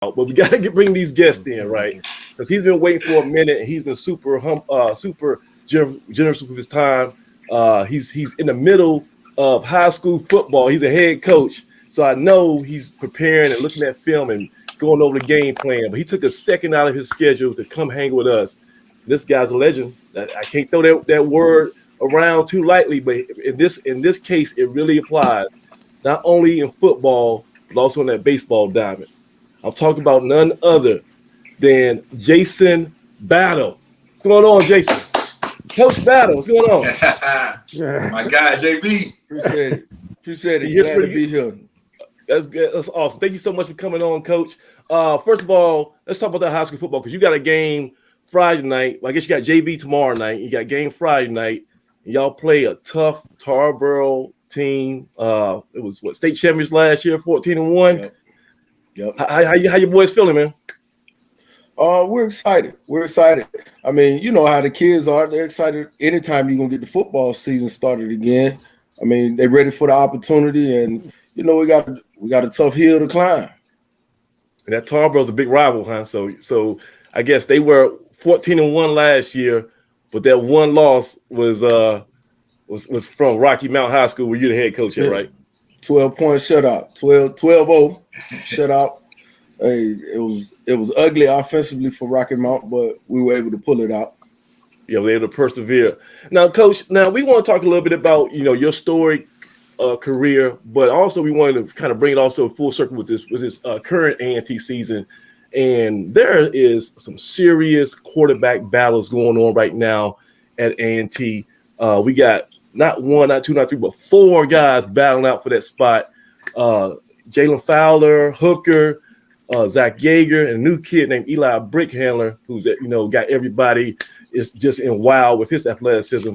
but we got to bring these guests in, right? Because he's been waiting for a minute. And he's been super generous with his time. He's in the middle of high school football. He's a head coach, so I know he's preparing and looking at film and going over the game plan. But he took a second out of his schedule to come hang with us. This guy's a legend. I can't throw that word around too lightly, but in this case, it really applies. Not only in football, but also in that baseball diamond. I'm talking about none other than Jason Battle. What's going on, Jason? Coach Battle, what's going on? My guy, JB. Appreciate it. Glad to be here. That's good. That's awesome. Thank you so much for coming on, Coach. First of all, let's talk about that high school football because you got a game Friday night. Well, I guess you got JV tomorrow night. You got game Friday night. And y'all play a tough Tarboro team. It was state champions last year, 14-1. Yep. How your boys feeling, man? We're excited. I mean, you know how the kids are. They're excited anytime you're gonna get the football season started again. I mean, they're ready for the opportunity, and you know we got a tough hill to climb. And that Tarboro's a big rival, huh? So I guess they were 14-1 last year, but that one loss was from Rocky Mount High School, where you're the head coach here, right? 12-point shutout, 12-0 shutout. Hey, it was ugly offensively for Rocky Mount, but we were able to pull it out. Yeah, we were able to persevere. Now, Coach, we want to talk a little bit about your storied career, but also we wanted to kind of bring it also full circle with this current A&T season. And there is some serious quarterback battles going on right now at A&T. We got not one, not two, not three, but four guys battling out for that spot. Jalen Fowler, Hooker, Zach Yeager, and a new kid named Eli Brickhandler, who's got everybody is just in wow with his athleticism.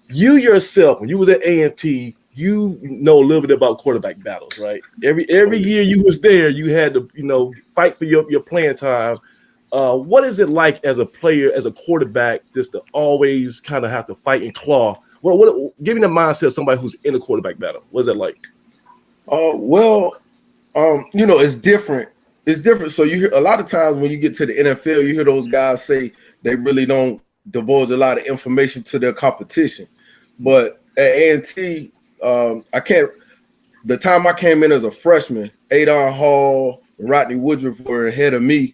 You yourself, when you was at A&T, you know a little bit about quarterback battles, right? Every year you was there, you had to fight for your playing time. What is it like as a player, as a quarterback, just to always kind of have to fight and claw? Give me the mindset of somebody who's in a quarterback battle. What is that like? It's different. It's different. So you hear a lot of times when you get to the NFL, you hear those guys say they really don't divulge a lot of information to their competition. But at A&T, the time I came in as a freshman, Adon Hall and Rodney Woodruff were ahead of me.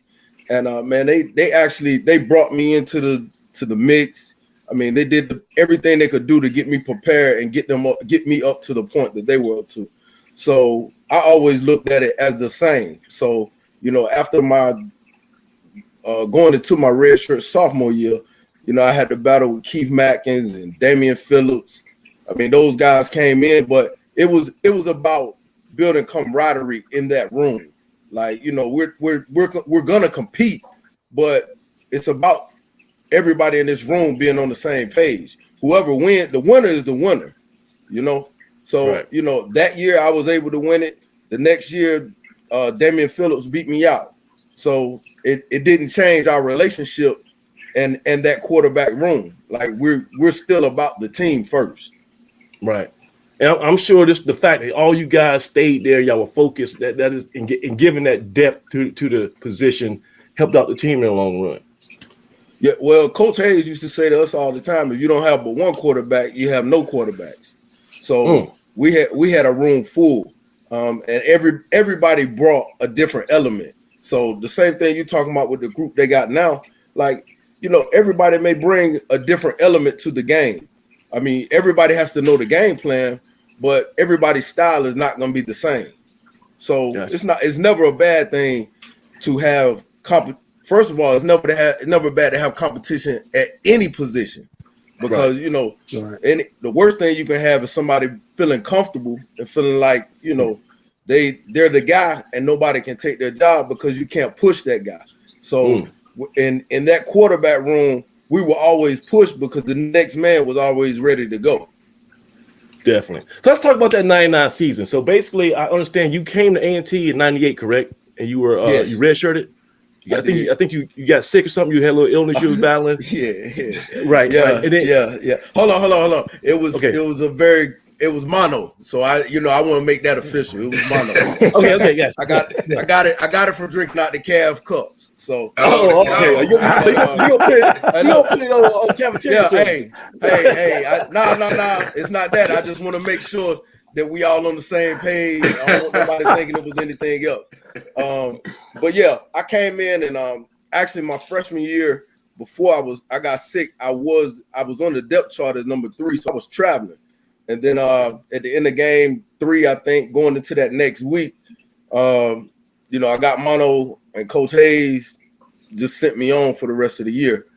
And they brought me into the mix. I mean, they did everything they could do to get me prepared and get me up to the point that they were up to. So I always looked at it as the same. So, after my going into my redshirt sophomore year, I had to battle with Keith Matkins and Damian Phillips. I mean, those guys came in, but it was about building camaraderie in that room. Like, we're gonna compete, but it's about everybody in this room being on the same page. Whoever wins, the winner is the winner. So right. That year I was able to win it. The next year, Damian Phillips beat me out. So it didn't change our relationship and that quarterback room. Like we're still about the team first. Right. And I'm sure the fact that all you guys stayed there, y'all were focused, that is in giving that depth to the position helped out the team in the long run. Yeah, well, Coach Hayes used to say to us all the time, if you don't have but one quarterback, you have no quarterbacks. So we had a room full, and everybody brought a different element. So the same thing you're talking about with the group they got now, like, everybody may bring a different element to the game. I mean, everybody has to know the game plan, but everybody's style is not going to be the same. So gotcha. It's never a bad thing to have First of all, it's never bad to have competition at any position, because and the worst thing you can have is somebody feeling comfortable and feeling like they're the guy and nobody can take their job because you can't push that guy. So in that quarterback room, we were always pushed because the next man was always ready to go. Definitely. So let's talk about that 99 season. So basically, I understand you came to A&T in 98, correct? And you were yes. You redshirted. I think you got sick or something. You had a little illness you was battling. Yeah. Right. Yeah. Right. And then, yeah. Hold on. It was a very it was mono. So I want to make that official. It was mono. Okay, yes. I got it from drinking out the calf cups. So okay. You gonna put it on cafeteria? Yeah, no. It's not that. I just want to make sure that we all on the same page. I don't want nobody thinking it was anything else. But yeah, I came in and actually my freshman year, before I got sick, I was on the depth chart as number 3, so I was traveling. And then at the end of game 3, I think, going into that next week, I got mono, and Coach Hayes just sent me on for the rest of the year.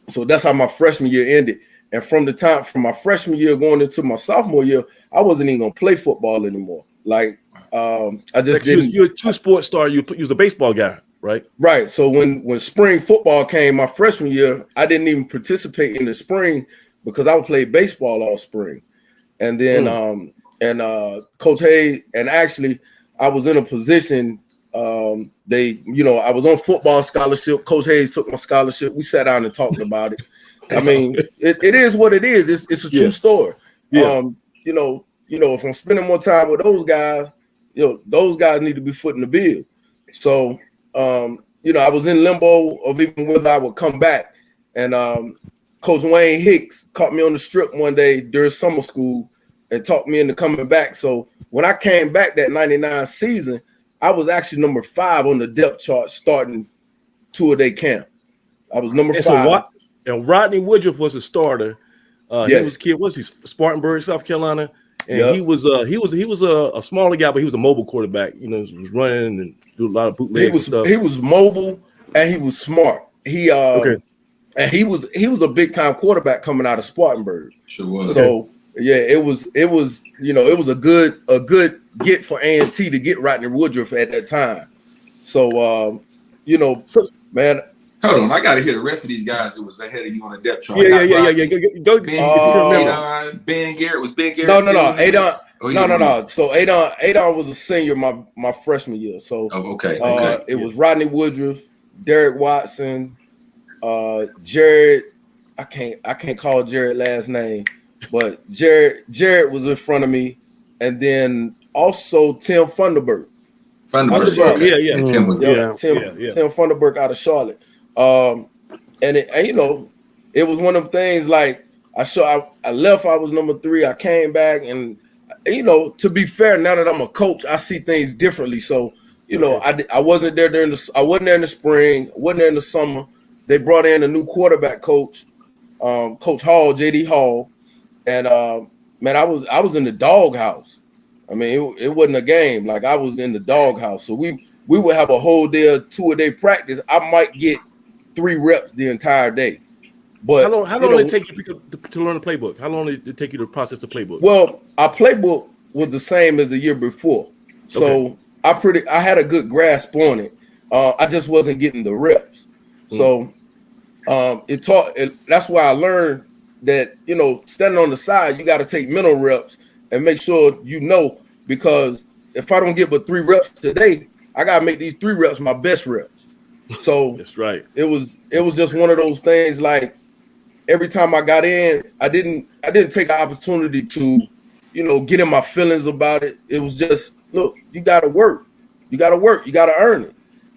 So that's how my freshman year ended. And from my freshman year going into my sophomore year, I wasn't even gonna play football anymore. Like I just didn't. You're a 2-sport star. You was a baseball guy, right? Right. So when spring football came my freshman year, I didn't even participate in the spring because I would play baseball all spring. And then Coach Hayes, and actually I was in a position. I was on football scholarship. Coach Hayes took my scholarship. We sat down and talked about it. I mean, it is what it is. It's a true story. Yeah. If I'm spending more time with those guys, those guys need to be footing the bill. So, I was in limbo of even whether I would come back. And Coach Wayne Hicks caught me on the strip one day during summer school and talked me into coming back. So when I came back that 99 season, I was actually number 5 on the depth chart starting 2-a-day camp. I was number 5. And Rodney Woodruff was a starter. He was a kid. Was he Spartanburg, South Carolina? And he was a smaller guy, but he was a mobile quarterback. He was running and do a lot of bootlegs and stuff. He was mobile and he was smart. And he was a big time quarterback coming out of Spartanburg. Sure was. So it was a good get for A&T to get Rodney Woodruff at that time. So man. Hold on, I got to hear the rest of these guys who was ahead of you on the depth chart. Yeah. Go. Ben Garrett was Ben Garrett. No. Adon. No. So Adon was a senior my freshman year. So it was Rodney Woodruff, Derek Watson, Jared. I can't call Jared last name, but Jared was in front of me, and then also Tim Funderburk. Tim was Tim Funderburk out of Charlotte. It was one of them things like I left, I was number 3, I came back, and to be fair, now that I'm a coach, I see things differently. So, I wasn't there I wasn't there in the spring, wasn't there in the summer. They brought in a new quarterback coach, Coach Hall, JD Hall, and man, I was in the doghouse. I mean, it wasn't a game, like I was in the doghouse. So we would have a whole day, 2-a-day practice. I might get 3 reps the entire day. But how long did it take you to learn the playbook? How long did it take you to process the playbook? Well, our playbook was the same as the year before, so I had a good grasp on it. I just wasn't getting the reps, so that's why I learned that standing on the side, you got to take mental reps and make sure because if I don't get but 3 reps today, I got to make these 3 reps my best reps. So that's right. It was just one of those things. Like every time I got in, I didn't take the opportunity to, get in my feelings about it. It was just, look, you got to work, you got to earn it.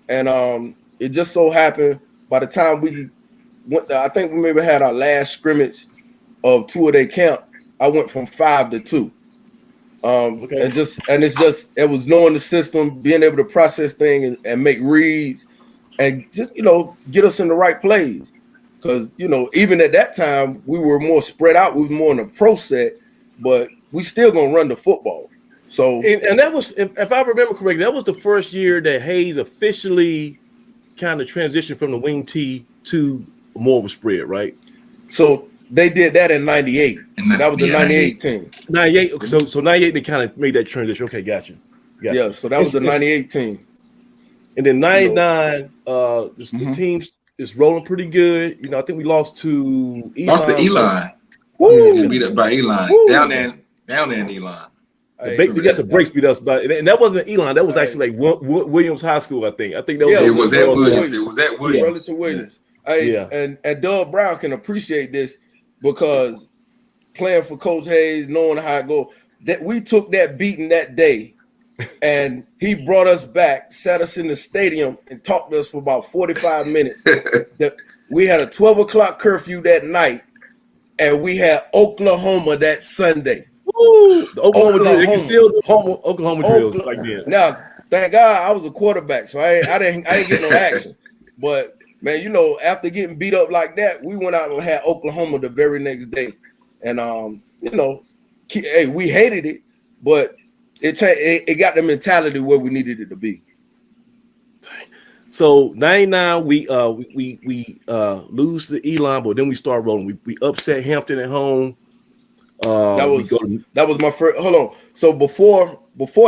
And it just so happened by the time we went, I think we maybe had our last scrimmage of 2-a-day camp, I went from 5 to 2. It was knowing the system, being able to process things and make reads. And just, get us in the right plays. Because, even at that time, we were more spread out. We were more in a pro set, but we still going to run the football. So, and that was, if I remember correctly, that was the first year that Hayes officially kind of transitioned from the wing tee to more of a spread, right? So they did that in 98. So that was the 98 team. 98. So 98, they kind of made that transition. Okay, gotcha. Yeah, so that was the 98 team. And then 99, the team is rolling pretty good. I think we lost to Elon. Lost to Elon. Woo! Beat up by Elon. Woo! Down there in Elon. We got the brakes beat us by, and that wasn't Elon. That was actually like Williams High School, I think. That was it was at Williams. It was at Williams. Williams. And Doug Brown can appreciate this because playing for Coach Hayes, knowing how it go. That we took that beating that day, and he brought us back, sat us in the stadium, and talked to us for about 45 minutes. We had a 12 o'clock curfew that night, and we had Oklahoma that Sunday. Woo! The Oklahoma drills. They can still do Oklahoma drills like that. Now, thank God I was a quarterback, so I didn't get no action. But man, you know, after getting beat up like that, we went out and had Oklahoma the very next day, and you know, hey, we hated it, but it got the mentality where we needed it to be. So 99, we lose to Elon, but then we start rolling. We upset Hampton at home. That was my first. Hold on. So before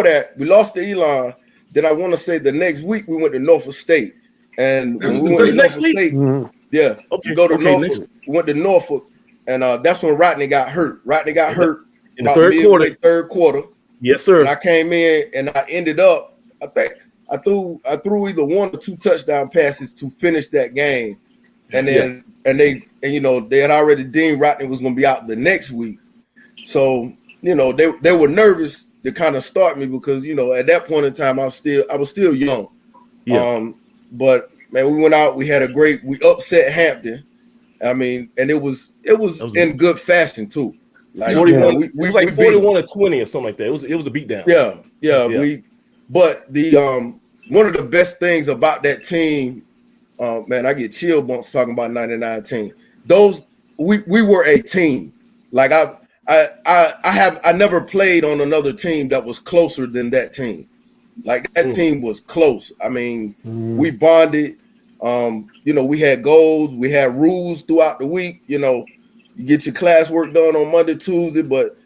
that, we lost to Elon. Then I want to say the next week we went to Norfolk State, and when we went to Norfolk State, yeah, okay, go to Norfolk. We went to Norfolk, and that's when Rodney got hurt. Rodney got hurt in the third quarter. Yes, sir. And I came in, and I ended up. I think I threw either 1 or 2 touchdown passes to finish that game, and then and you know they had already deemed Rodney was going to be out the next week. So, you know, they were nervous to kind of start me because, you know, at that point in time, I was still young. Yeah. But man, we went out, we upset Hampton. I mean, and it was in good fashion too. Like 41, we like 41-20 or something like that. It was a beatdown. Yeah. But the one of the best things about that team, man, I get chill bumps talking about 99 team. We were a team. Like I never played on another team that was closer than that team. Like that team was close. I mean, we bonded. You know, we had goals, we had rules throughout the week. You know, you get your classwork done on Monday, Tuesday, but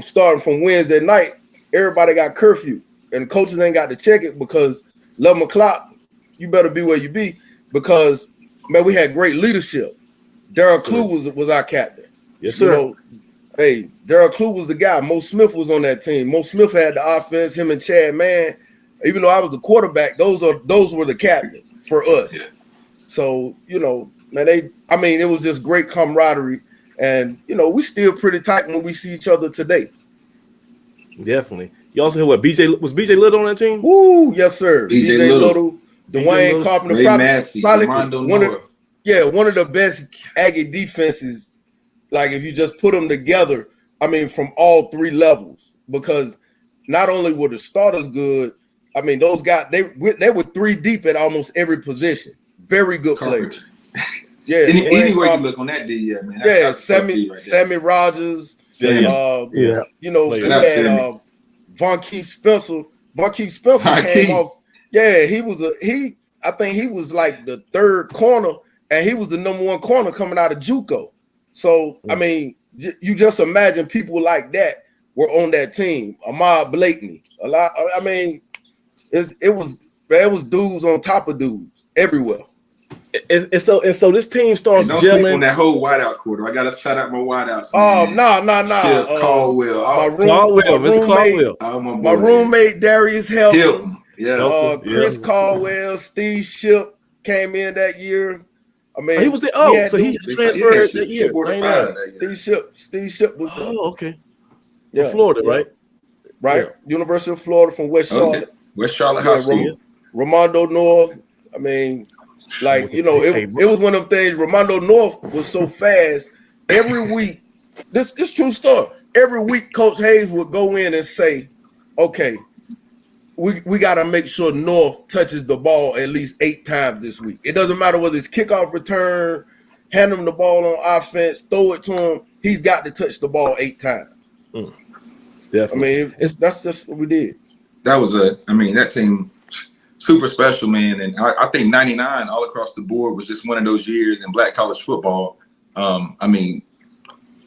starting from Wednesday night, everybody got curfew, and coaches ain't got to check it because 11 o'clock, you better be where you be because man, we had great leadership. Darryl Clue was our captain. Yes, sir. You know, hey, Darryl Clue was the guy. Mo Smith was on that team. Mo Smith had the offense, him and Chad Mann. Even though I was the quarterback, those were the captains for us. Yeah. So, you know, man, it was just great camaraderie. And, you know, we still pretty tight when we see each other today. Definitely. You also had what? Was BJ Little on that team? Woo, yes, sir. BJ Little, Dwayne Carpenter, probably one of the best Aggie defenses. Like if you just put them together, I mean, from all 3 levels, because not only were the starters good, I mean, those guys they were 3 deep at almost every position. Very good players. Yeah, anywhere you look on that D, man. Yeah, Sammy Rogers. You know, we had Von Keith Spencer. Von Keith Spencer came off. Yeah, I think he was like the 3rd corner, and he was the number 1 corner coming out of JUCO. So, I mean, you just imagine people like that were on that team. Ahmad Blakeney, a lot. I mean, it was dudes on top of dudes everywhere. And so this team starts don't sleep on that whole wideout quarter. I gotta shout out my wideouts. Oh no. Caldwell. My roommate Darius Hilton. Yeah. Chris Caldwell, Steve Ship came in that year. I mean, he was he transferred that year. Steve Ship was okay. Yeah, Florida, right? Right. Yeah. University of Florida from West Charlotte. West Charlotte High School. Ramondo North. I mean, like, you know, it was one of them things. Ramondo North was so fast. Every week, this true story. Every week, Coach Hayes would go in and say, okay, we got to make sure North touches the ball at least 8 times this week. It doesn't matter whether it's kickoff return, hand him the ball on offense, throw it to him. He's got to touch the ball 8 times. Definitely. I mean, that's just what we did. That was that team, super special, man. And I think 99 all across the board was just one of those years in Black college football. I mean,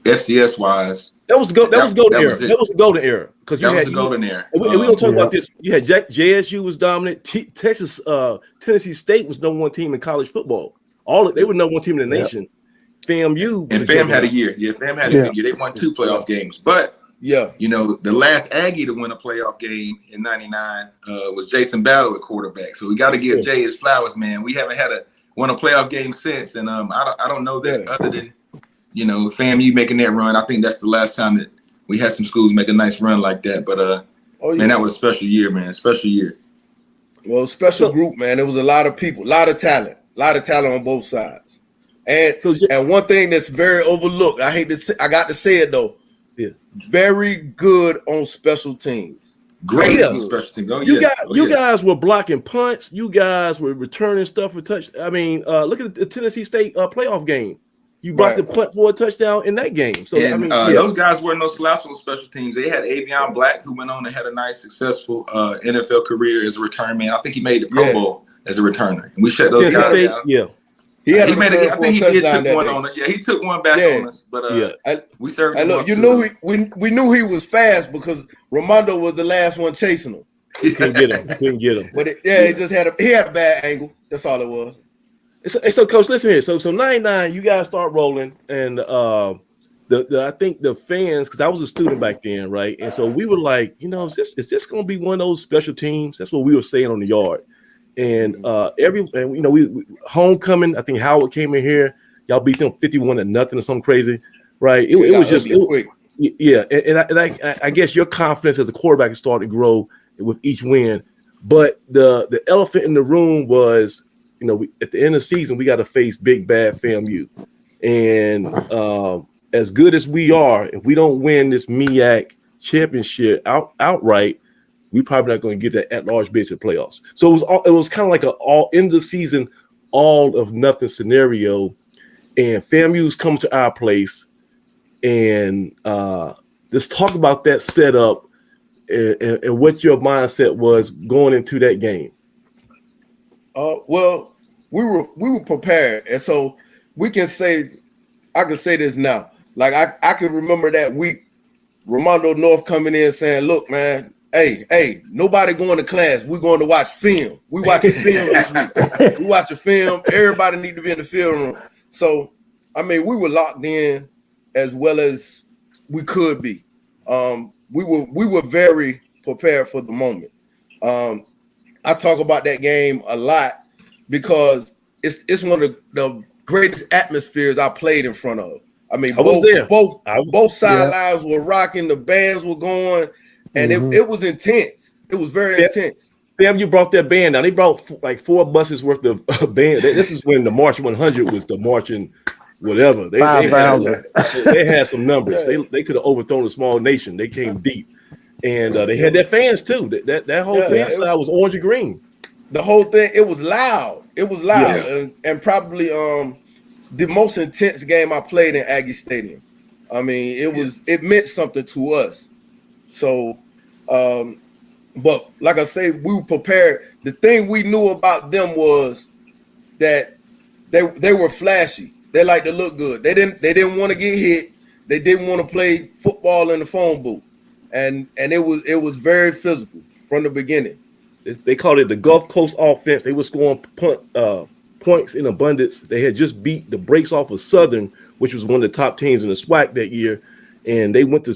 FCS wise, that was the golden era. Because that was the golden era. And we don't talk about this. You had JSU was dominant. Texas, Tennessee State was number 1 team in college football. They were number 1 team in the nation. FAMU and FAM had a year. Yeah, FAM had a good year. They won 2 playoff games, but. Yeah, you know, the last Aggie to win a playoff game in 99 was Jason Battle at quarterback. So we got to give Jay his flowers, man. We haven't won a playoff game since, and I don't know that other than FAMU making that run. I think that's the last time that we had some schools make a nice run like that. But man, that was a special year, man. Special year. Well, special group, man. There was a lot of people, a lot of talent on both sides. And one thing that's very overlooked, I got to say it though. Yeah. Very good on special teams. Great on special teams. You guys were blocking punts. You guys were returning stuff for touch. I mean, look at the Tennessee State playoff game. You blocked the punt for a touchdown in that game. So those guys weren't no slouch on special teams. They had Avion Black, who went on and had a nice, successful NFL career as a return man. I think he made the Pro Bowl as a returner. And we shut those guys down. Yeah. I think he took one on us. Yeah, he took one back on us. But we served him. Look, we knew he was fast because Ramondo was the last one chasing him. Couldn't get him. But he just had a bad angle. That's all it was. So Coach, listen here. So 99, you guys start rolling, and I think the fans, because I was a student back then, right? And so we were like, is this going to be one of those special teams? That's what we were saying on the yard. And we homecoming. I think Howard came in here. Y'all beat them 51-0 or something crazy, right? It was just quick. Yeah, and I guess your confidence as a quarterback started to grow with each win. But the elephant in the room was, at the end of the season, we got to face big bad FAMU, and as good as we are, if we don't win this MEAC championship outright, we probably not going to get that at-large bid to the playoffs. So it was kind of like an all end of the season, all of nothing scenario, and FAMU's come to our place, and let's talk about that setup and what your mindset was going into that game. Well, we were prepared, and so I can say this now. Like I can remember that week, Ramondo North coming in saying, "Look, man, hey, nobody going to class. We're going to watch film. We watching film this week. We watching film. Everybody need to be in the film room." So, I mean, we were locked in as well as we could be. We were very prepared for the moment. I talk about that game a lot because it's one of the greatest atmospheres I played in front of. I mean, both sidelines were rocking, the bands were going, and it was intense. It was very intense. FAMU brought their band down. They brought like 4 buses worth of band. This is when the March 100 was the marching whatever. They had some numbers. They could have overthrown a small nation. They came deep. And they had their fans too. That whole fan side was orange and green. The whole thing, it was loud. It was loud, and probably the most intense game I played in Aggie Stadium. I mean, it meant something to us. So, but like I say, we were prepared. The thing we knew about them was that they were flashy. They like to look good. They didn't want to get hit. They didn't want to play football in the phone booth. And it was very physical from the beginning. They called it the Gulf Coast offense. They were scoring points in abundance. They had just beat the brakes off of Southern, which was one of the top teams in the SWAC that year. And they went to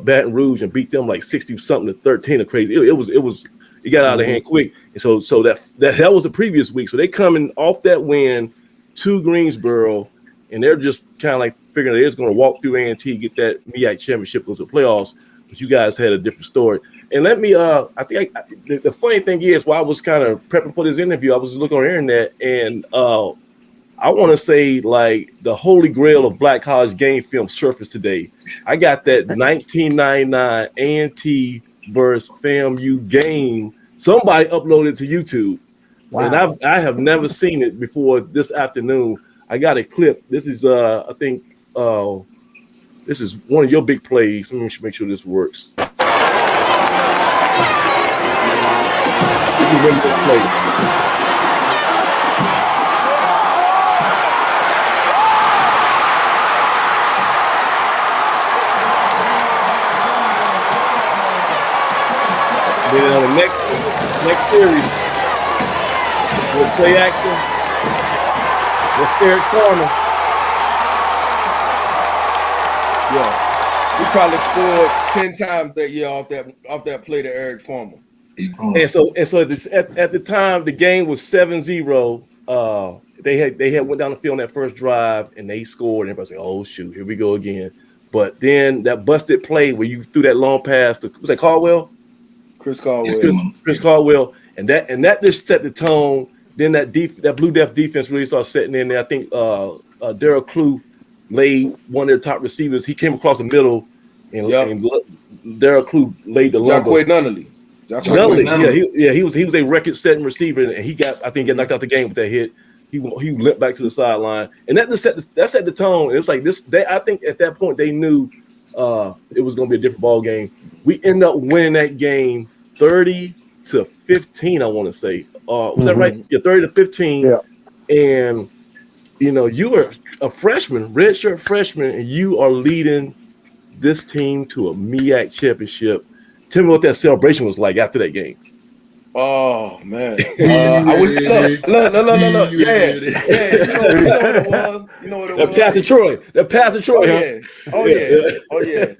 Baton Rouge and beat them like 60-something to 13 or crazy. It got out of hand quick. And so that was the previous week. So they coming off that win to Greensboro. And they're just kind of like figuring they're just going to walk through A&T, get that MEAC championship, go to the playoffs. But you guys had a different story. And let me, the funny thing is, while I was kind of prepping for this interview, I was looking on the internet, and I want to say like the holy grail of Black college game film surfaced today. I got that 1999 A&T versus FAMU game. Somebody uploaded it to YouTube. Wow. And I have never seen it before this afternoon. I got a clip. This is, I think, this is one of your big plays. Let me make sure this works. You remember this play? Then on the next series, we'll play action. Let's Eric Farmer. Yeah, we probably scored 10 times that year off that play to Eric Farmer. And so at the time the game was 7-0 they had went down the field on that first drive and they scored. And everybody's like, "Oh shoot, here we go again." But then that busted play where you threw that long pass to was that Caldwell? Chris Caldwell. Chris Caldwell, and that just set the tone. Then that Blue Death defense really started setting in there. I think Darryl Klugh laid one of their top receivers. He came across the middle, and Darryl Klugh laid the lumber. Nunnally. He was a record-setting receiver, and he got knocked out the game with that hit. He limped back to the sideline, and that set the tone. It was like this. I think at that point they knew it was going to be a different ball game. We end up winning that game 30-15. I want to say, was that right? Yeah, 30-15. Yeah. And you were a freshman, redshirt freshman, and you are leading this team to a MEAC championship. Tell me what that celebration was like after that game. Oh man! I wish. Look. Yeah. You know what it was. That Pastor Troy. Oh yeah.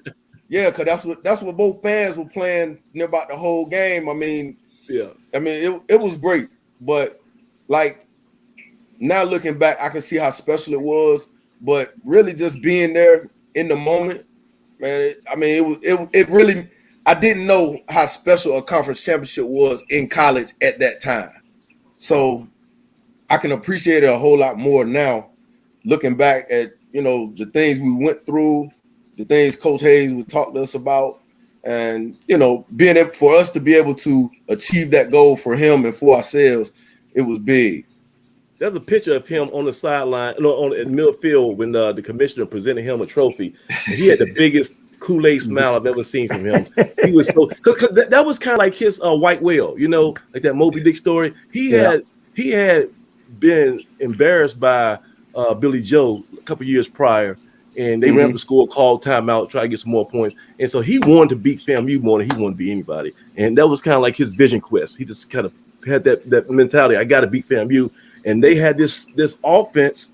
Yeah, because that's what both fans were playing about the whole game. I mean, it was great, but like now looking back, I can see how special it was. But really, just being there in the moment, man. It really. I didn't know how special a conference championship was in college at that time. So I can appreciate it a whole lot more now, looking back at, the things we went through, the things Coach Hayes would talk to us about, and, being able for us to be able to achieve that goal for him and for ourselves, it was big. There's a picture of him on the sideline, in midfield when the commissioner presented him a trophy. And he had the biggest Kool-Aid smile I've ever seen from him. He was so because that was kind of like his white whale, like that Moby Dick story. He had been embarrassed by Billy Joe a couple years prior, and they ran up the score, called timeout, try to get some more points, and so he wanted to beat FAMU more than he wanted to beat anybody, and that was kind of like his vision quest. He just kind of had that mentality. I got to beat FAMU, and they had this offense.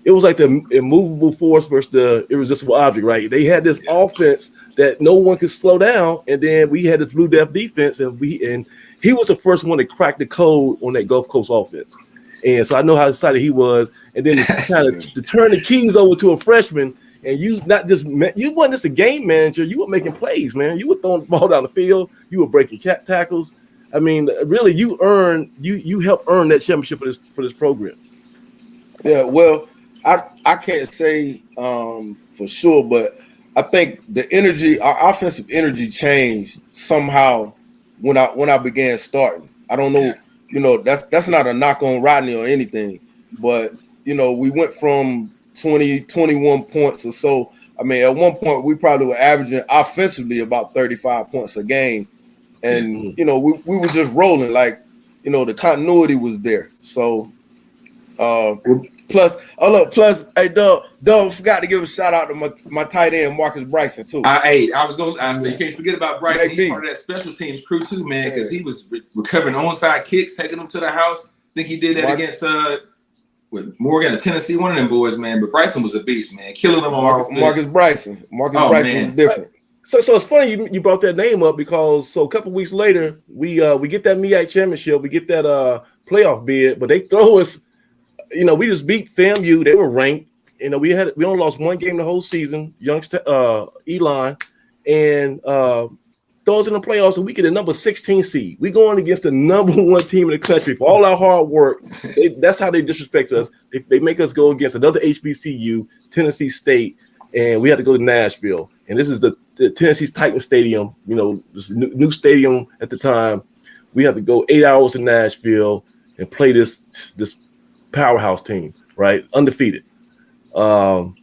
It was like the immovable force versus the irresistible object, right? They had this offense that no one could slow down, and then we had this Blue Death defense, and he was the first one to crack the code on that Gulf Coast offense, and so I know how excited he was. And then to turn the keys over to a freshman, and you wasn't just a game manager, you were making plays, man. You were throwing the ball down the field, you were breaking tackles. I mean, really, you helped earn that championship for this program. Yeah, well. I can't say for sure, but I think our offensive energy changed somehow when I began starting. I don't know, that's not a knock on Rodney or anything, but we went from 21 points or so. I mean, at one point we probably were averaging offensively about 35 points a game, and we were just rolling, like the continuity was there. So. Plus, hey, Doug, forgot to give a shout out to my tight end, Marcus Bryson, too. I was going to say, you can't forget about Bryson. He's part of that special teams crew, too, man, because he was recovering onside kicks, taking them to the house. I think he did that against Morgan, Tennessee, one of them boys, man. But Bryson was a beast, man, killing them on Marcus Bryson. Bryson was different. So it's funny you brought that name up because a couple weeks later, we get that MEAC championship, we get that playoff bid, but they throw us. We just beat FAMU. They were ranked. We only lost one game the whole season. Youngster Elon, and throw us in the playoffs, and we get a number 16 seed. We going against the number one team in the country for all our hard work. That's how they disrespect us. They make us go against another HBCU, Tennessee State, and we had to go to Nashville. And this is the Tennessee's Titan Stadium. This new stadium at the time. We had to go 8 hours to Nashville and play this powerhouse team, right? Undefeated. And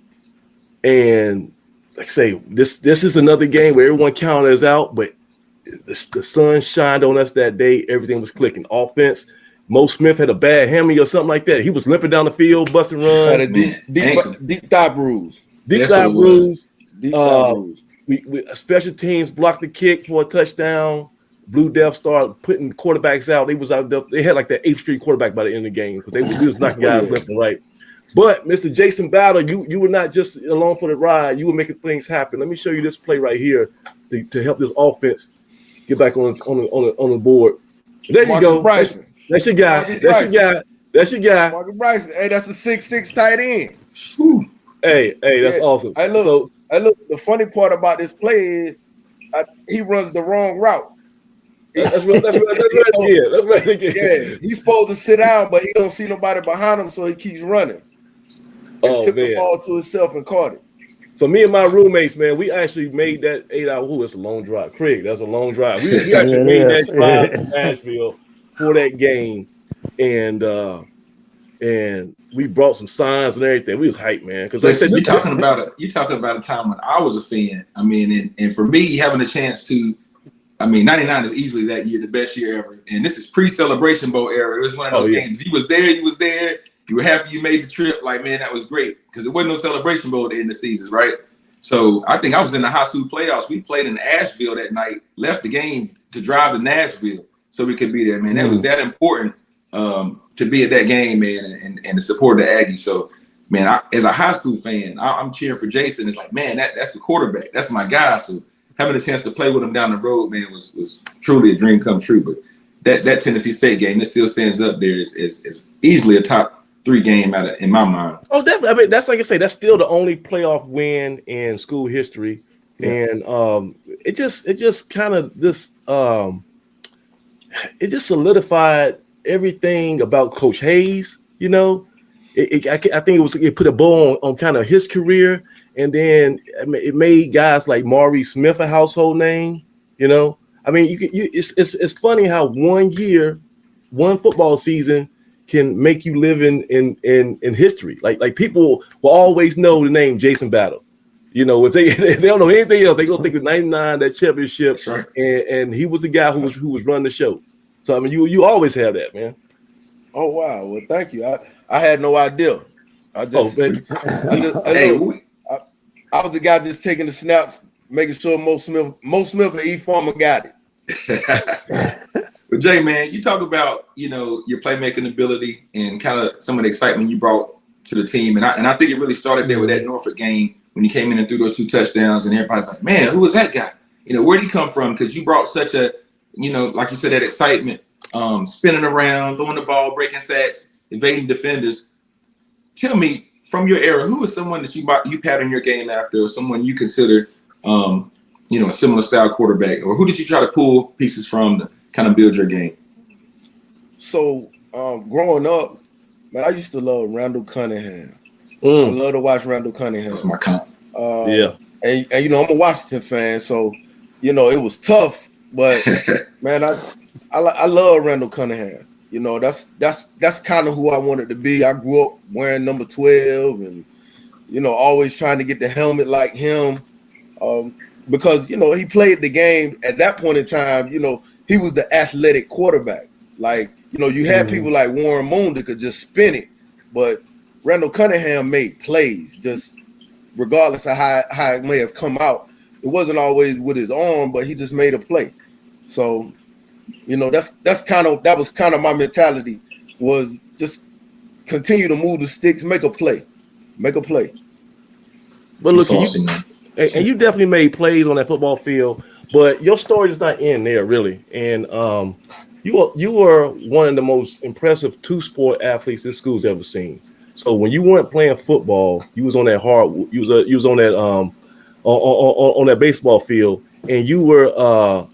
like I say, this is another game where everyone counted us out, but the sun shined on us that day. Everything was clicking. Offense. Mo Smith had a bad hammy or something like that. He was limping down the field, busting runs. Had a deep thigh bruise. Deep thigh bruise. We special teams blocked the kick for a touchdown. Blue Death started putting quarterbacks out. They had like that 8th Street quarterback by the end of the game because they was knocking guys left and right. But Mr. Jason Battle, you were not just along for the ride. You were making things happen. Let me show you this play right here to help this offense get back on the board. There you go. That's your guy. That's your guy. Marcus Bryson. Hey, that's a 6'6" tight end. Whew. Hey, that's awesome. Hey, look. The funny part about this play is he runs the wrong route. That's right. Yeah, he's supposed to sit down, but he don't see nobody behind him, so he keeps running. And took the ball to himself and caught it. So me and my roommates, man, we actually made that 8-hour. Ooh, it's a long drive. Craig, that's a long drive. We actually made that drive to Nashville for that game, and we brought some signs and everything. We was hyped, man. Because like you're talking about a time when I was a fan. I mean, and for me, having a chance to, I mean, 99 is easily that year the best year ever, and this is pre-Celebration Bowl era. It was one of those games. If you was there, you was there. You were happy you made the trip. Like, man, that was great because it wasn't no Celebration Bowl at the end of the season, right? So I think I was in the high school playoffs. We played in Asheville that night, left the game to drive to Nashville so we could be there, man. That was that important to be at that game, man, and to support the Aggies. So, man, as a high school fan, I'm cheering for Jason. It's like, man, that's the quarterback. That's my guy. So having a chance to play with him down the road, man, was truly a dream come true. But that Tennessee State game, that still stands up there is easily a top 3 game in my mind. Oh, definitely. I mean, that's like I say, that's still the only playoff win in school history, and it just kind of this it just solidified everything about Coach Hayes. You know, I think it put a bow on kind of his career, and then it made guys like Maurice Smith a household name. You know, I mean, it's funny how one football season can make you live in history. Like people will always know the name Jason Battle. You know, if they don't know anything else, they gonna think of 99, that championship. That's right. And he was the guy who was running the show. So I mean, you always have that, man. Oh wow, well thank you. I had no idea. I was the guy just taking the snaps, making sure Mo Smith and E. Farmer got it. But Jay, man, you talk about, you know, your playmaking ability and kind of some of the excitement you brought to the team. And I think it really started there with that Norfolk game when you came in and threw those 2 touchdowns and everybody's like, man, who was that guy? You know, where'd he come from? Because you brought such a, you know, like you said, that excitement, spinning around, throwing the ball, breaking sacks, evading defenders. Tell me, from your era, who was someone that you pattern your game after, or someone you consider, you know, a similar style quarterback, or who did you try to pull pieces from to kind of build your game? So growing up, man, I used to love Randall Cunningham. I love to watch Randall Cunningham. That's my comp. And you know, I'm a Washington fan, so you know it was tough. But man, I love Randall Cunningham. You know, that's kind of who I wanted to be. I grew up wearing number 12, and you know, always trying to get the helmet like him, because you know he played the game at that point in time. You know, he was the athletic quarterback. Like, you know, you had people like Warren Moon that could just spin it, but Randall Cunningham made plays, just regardless of how it may have come out. It wasn't always with his arm, but he just made a play. So, you know, that was kind of my mentality, was just continue to move the sticks, make a play. But look, you definitely made plays on that football field, but your story does not end there, really. And you were one of the most impressive 2-sport athletes this school's ever seen. So when you weren't playing football, you was on that you was on that on that baseball field, and you were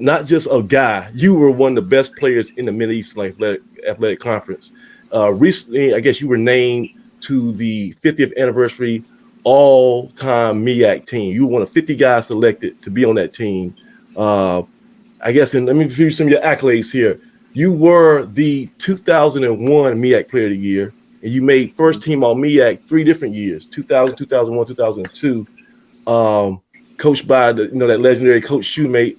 not just a guy, you were one of the best players in the Mid-East Athletic Conference. Recently, I guess you were named to the 50th anniversary all-time MEAC team. You were one of 50 guys selected to be on that team. I guess, and let me give you some of your accolades here. You were the 2001 MEAC Player of the Year, and you made First Team All-MEAC 3 different years, 2000, 2001, 2002, coached by that legendary Coach Shoemate.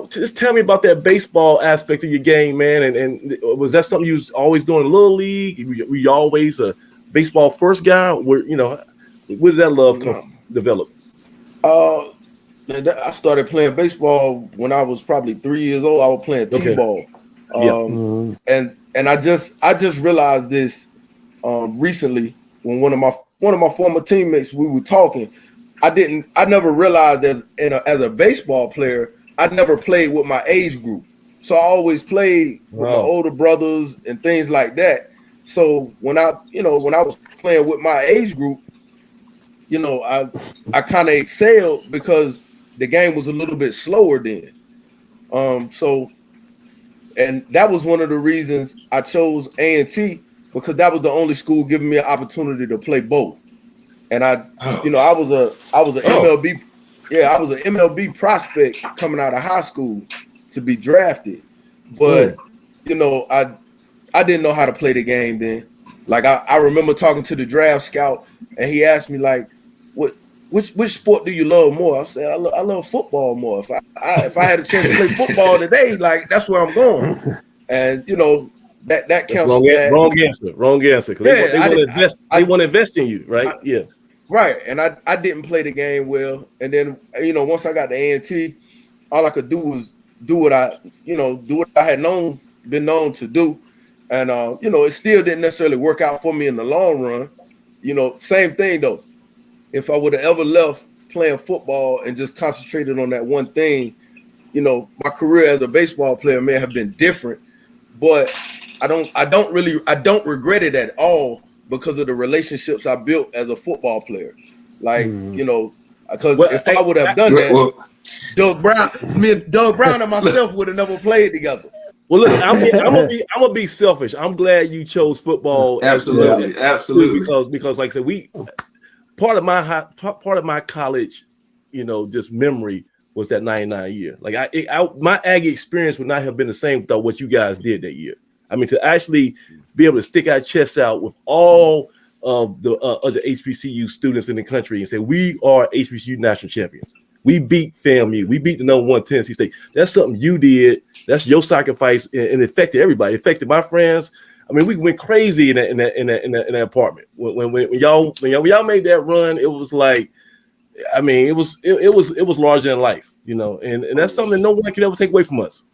Just tell me about that baseball aspect of your game, man. And was that something you was always doing in Little League? Were you always a baseball first guy? Where did that love develop? I started playing baseball when I was probably 3 years old. I was playing T-ball. And I just realized this recently when one of my former teammates, we were talking. I never realized as a baseball player, I never played with my age group. So I always played with my older brothers and things like that. So when I was playing with my age group, I kind of excelled because the game was a little bit slower then. And that was one of the reasons I chose A&T, because that was the only school giving me an opportunity to play both. And I was an MLB, I was an MLB prospect coming out of high school to be drafted, but I didn't know how to play the game then. Like I remember talking to the draft scout, and he asked me like, which sport do you love more? I said I love football more. If I had a chance to play football today, like that's where I'm going. And that counts. Wrong answer. Because they want to invest in you, right? Right. And I didn't play the game well. And then once I got to A&T, all I could do was do what I had been known to do. And it still didn't necessarily work out for me in the long run. Same thing though. If I would have ever left playing football and just concentrated on that one thing, my career as a baseball player may have been different, but I don't regret it at all because of the relationships I built as a football player. Like, because if I would have done that, Doug Brown and myself would have never played together. Well, listen, I'm gonna be selfish. I'm glad you chose football. Absolutely. Because like I said, part of my college, just memory was that 99 year. Like my Aggie experience would not have been the same without what you guys did that year. I mean, to actually be able to stick our chests out with all of the other HBCU students in the country and say, we are HBCU national champions. We beat FAMU. We beat the #1 Tennessee State. That's something you did. That's your sacrifice, and it affected everybody. It affected my friends. I mean, we went crazy in that apartment when y'all made that run. It was like, I mean, it was larger than life, and that's something that no one can ever take away from us.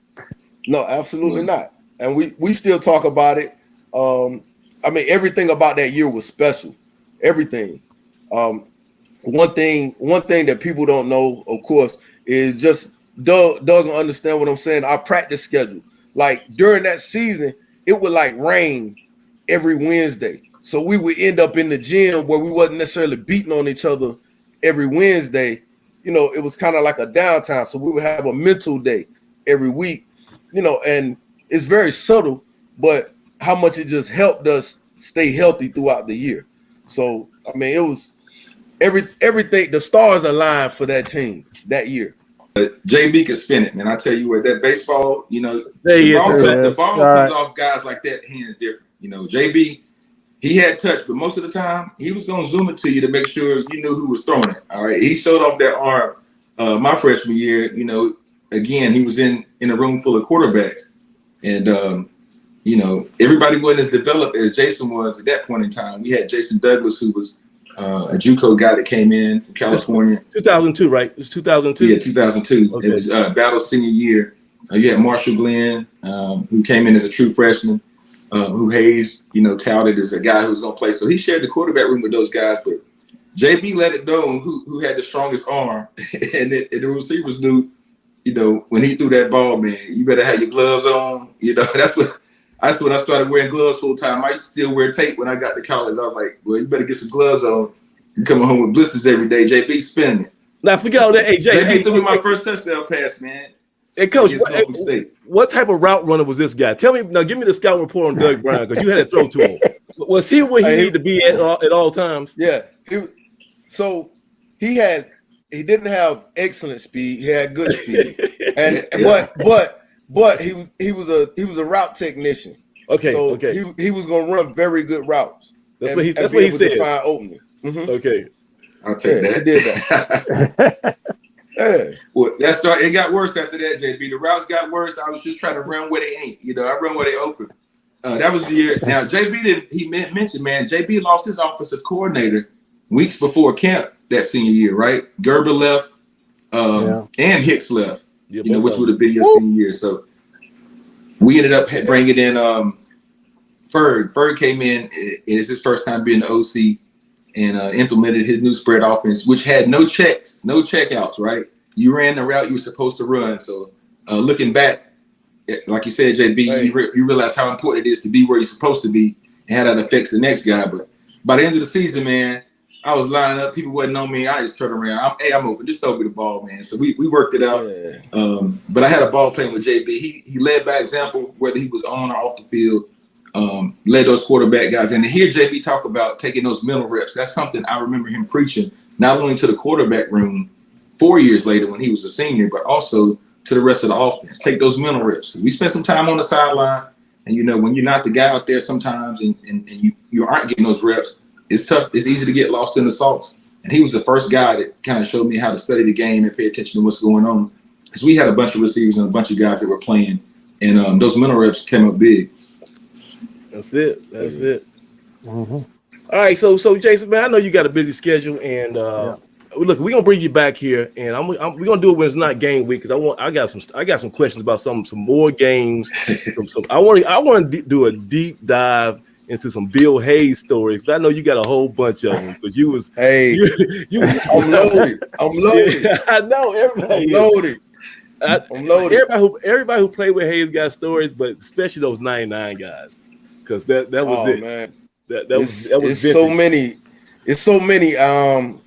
No, absolutely not. And we still talk about it. I mean, everything about that year was special. Everything. One thing that people don't know, of course, is just Doug will understand what I'm saying. Our practice schedule, like during that season, it would like rain every Wednesday. So we would end up in the gym where we wasn't necessarily beating on each other every Wednesday. It was kind of like a downtime. So we would have a mental day every week, and it's very subtle, but how much it just helped us stay healthy throughout the year. So, I mean, it was everything, the stars aligned for that team that year. JB could spin it, man. I tell you what, that baseball, the ball comes off guys like that hands different. JB, he had touch, but most of the time he was going to zoom it to you to make sure you knew who was throwing it. All right, he showed off that arm my freshman year. Again, he was in a room full of quarterbacks, and everybody wasn't as developed as Jason was at that point in time. We had Jason Douglas, who was a JUCO guy that came in from California. 2002, right? It was 2002. Yeah, 2002. Okay. It was Battle's senior year. You had Marshall Glenn, who came in as a true freshman, who Hayes, touted as a guy who was going to play. So he shared the quarterback room with those guys. But JB let it know who had the strongest arm, and the receivers knew, when he threw that ball, man, you better have your gloves on. That's when I started wearing gloves full time. I used to still wear tape when I got to college. I was like, well, you better get some gloves on. You're coming home with blisters every day. JB spinning it. Now, forget all that. Hey, JB threw me my first touchdown pass, man. Hey, Coach, what type of route runner was this guy? Tell me, now give me the scout report on Doug Brown, because you had to throw to him. Was he where he needed to be at all times? Yeah. He didn't have excellent speed. He had good speed. But he was a route technician. Okay. So he was going to run very good routes. That's what he said. Find opening. Mm-hmm. Okay. I'll take that. He did that. Yeah. Well, it got worse after that, JB. The routes got worse. I was just trying to run where they ain't. I run where they open. That was the year. Now, JB mentioned, man, JB lost his offensive coordinator weeks before camp that senior year, right? Gerber left, and Hicks left, which would have been your senior year. So we ended up bringing in Ferg. Ferg came in. It's his first time being the OC, and implemented his new spread offense, which had no checks, no checkouts, right? You ran the route you were supposed to run. So looking back, like you said, JB, Right. you realize how important it is to be where you're supposed to be and how that affects the next guy. But by the end of the season, man, I was lining up. People wasn't on me. I just turned around. I'm open. Just throw me the ball, man. So we worked it out. Yeah. But I had a ball playing with JB. He led by example, whether he was on or off the field. Led those quarterback guys. And to hear JB talk about taking those mental reps, that's something I remember him preaching, not only to the quarterback room 4 years later when he was a senior, but also to the rest of the offense. Take those mental reps. We spent some time on the sideline, and when you're not the guy out there sometimes and you aren't getting those reps, it's tough. It's easy to get lost in the sauce. And he was the first guy that kind of showed me how to study the game and pay attention to what's going on. Because we had a bunch of receivers and a bunch of guys that were playing, and those mental reps came up big. That's it. That's it. Mm-hmm. All right, so Jason, man, I know you got a busy schedule, and look, we're gonna bring you back here, and we're gonna do it when it's not game week, because I got some questions about some more games. I want to do a deep dive into some Bill Hayes stories. I know you got a whole bunch of them, because you was I'm loaded. Yeah, I know everybody. I'm loaded. Everybody who played with Hayes got stories, but especially those 99 guys, because that was it. Man. That was it's so many. It's so many. I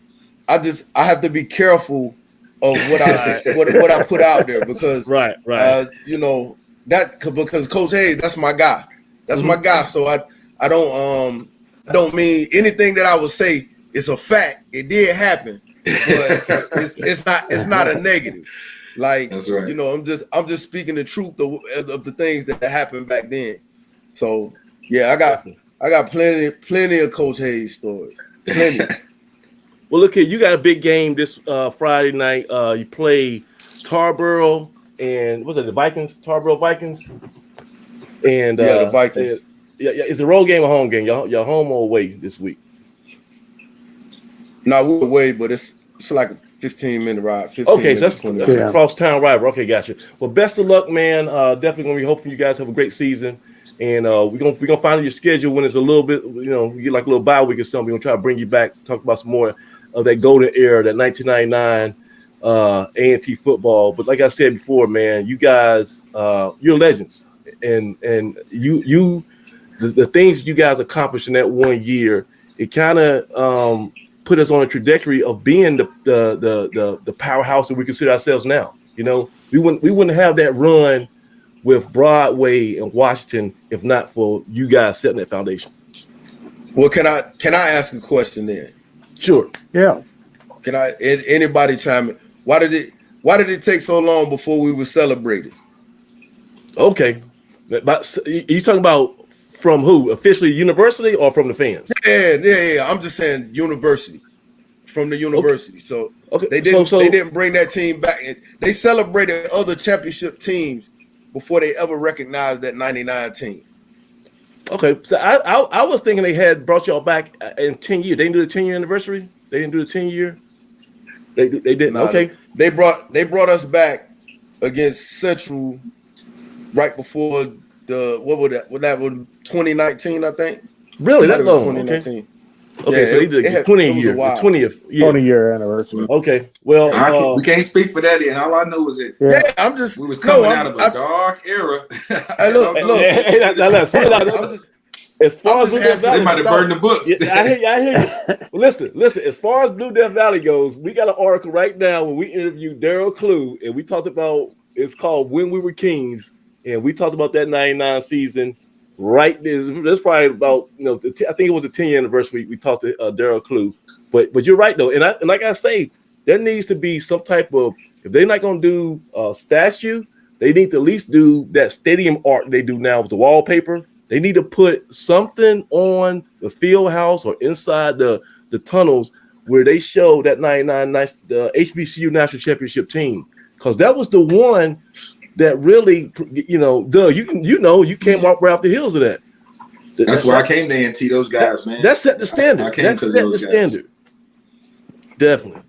have to be careful of what I put out there, because right. Because Coach Hayes, that's my guy. That's my guy. So I don't mean anything that I would say is a fact. It did happen, but it's not a negative. Like, that's right. I'm just speaking the truth of the things that happened back then. So yeah, I got plenty of Coach Hayes stories. Plenty. Well, look here, you got a big game this Friday night. You play Tarboro and what's it, the Vikings? Tarboro Vikings. And the Vikings. Yeah, it's a road game or home game. Y'all home or away this week? No, we're away, but it's like a 15-minute ride. 15 okay, so that's minutes, cross town ride. Okay, gotcha. Well, best of luck, man. Definitely gonna be hoping you guys have a great season. And we're gonna find your schedule when it's a little bit, you get like a little bye week or something. We're gonna try to bring you back, talk about some more of that golden era, that 1999 A&T football. But like I said before, man, you guys, you're legends, and you the things you guys accomplished in that 1 year, it kind of put us on a trajectory of being the powerhouse that we consider ourselves now. We wouldn't have that run with Broadway and Washington if not for you guys setting that foundation. Well, can I ask a question then? Sure. Yeah. Can anybody chime in? Why did it take so long before we were celebrated? Okay. But you talking about from who? Officially university or from the fans? Yeah. I'm just saying university. From the university. Okay. They didn't bring that team back. They celebrated other championship teams before they ever recognized that 99 team. Okay, so I was thinking they had brought y'all back in 10 years. They didn't do the 10-year anniversary? They didn't do the 10-year? They didn't. Nah, okay. They brought us back against Central right before that was 2019, I think. Really? That long? 2019. Okay, so they did a 20-year anniversary. Okay, well, we can't speak for that. And all I know is that we was coming out of a dark era. Hey, look. As far as Blue Death Valley, they might have burned the books. Yeah, I hear you. Listen. As far as Blue Death Valley goes, we got an article right now where we interviewed Daryl Clue, and we talked about, it's called "When We Were Kings," and we talked about that '99 season. Right there, that's probably about I think it was the 10-year anniversary. We talked to Daryl Clue, but you're right though, and like I say, there needs to be some type of, if they're not going to do a statue, they need to at least do that stadium art they do now with the wallpaper. They need to put something on the field house or inside the tunnels where they show that 99 the HBCU national championship team, because that was the one that really, Doug, you can't walk right off the heels of that. That's why I came to A&T, those guys, man. That set the standard. That set the standard. Definitely.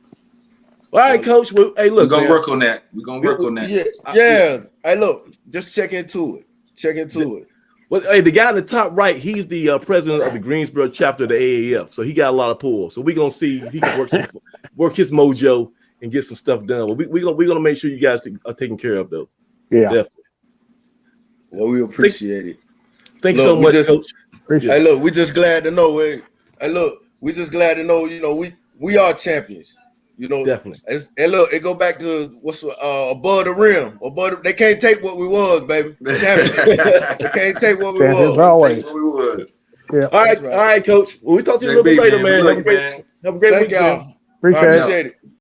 All right, Coach. Well, hey, look, we're gonna work on that. We're gonna work on that. Yeah. Hey, look, just check into it. Well, hey, the guy in the top right, he's the president of the Greensboro chapter of the AAF, so he got a lot of pull. So we're gonna see if he can work his mojo and get some stuff done. Well, we're gonna make sure you guys are taken care of, though. Yeah. Definitely. Well, we appreciate it. Thanks so much, Coach. Hey, look, we just glad to know. Hey, look, we just glad to know. You know, we are champions. You know, definitely. And look, it go back to what's above the rim. They can't take what we was, baby. Champions. They can't take what we was. Always. Yeah. All right, Coach. Well, we talk to you a little bit later, man. Have a great week, y'all. Appreciate it.